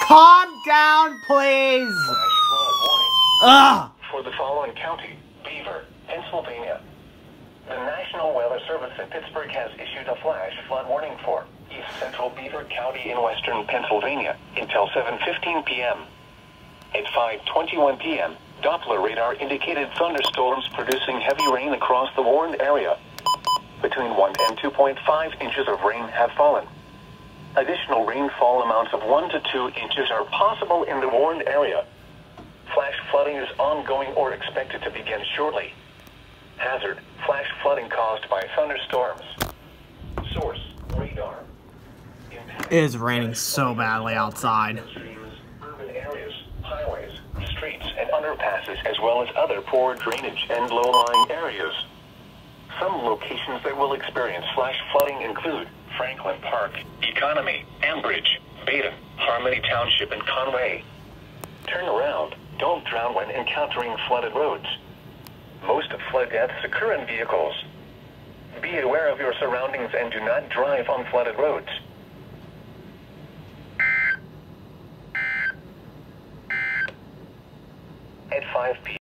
calm down, please. Ugh. For the following county, Beaver, Pennsylvania. The National Weather Service in Pittsburgh has issued a flash flood warning for East Central Beaver County in western Pennsylvania until 7:15 p.m. At 5:21 p.m., Doppler radar indicated thunderstorms producing heavy rain across the warned area. Between 1 and 2.5 inches of rain have fallen. Additional rainfall amounts of 1 to 2 inches are possible in the warned area. Flash flooding is ongoing or expected to begin shortly. Hazard: flash flooding caused by thunderstorms. Source: radar. It is raining so badly outside. Urban areas, highways, streets, and underpasses, as well as other poor drainage and low-lying areas. Some locations that will experience flash flooding include Franklin Park, Economy, Ambridge, Beta, Harmony Township, and Conway. Turn around. Don't drown when encountering flooded roads. Most flood deaths occur in vehicles. Be aware of your surroundings and do not drive on flooded roads. At 5 p.m.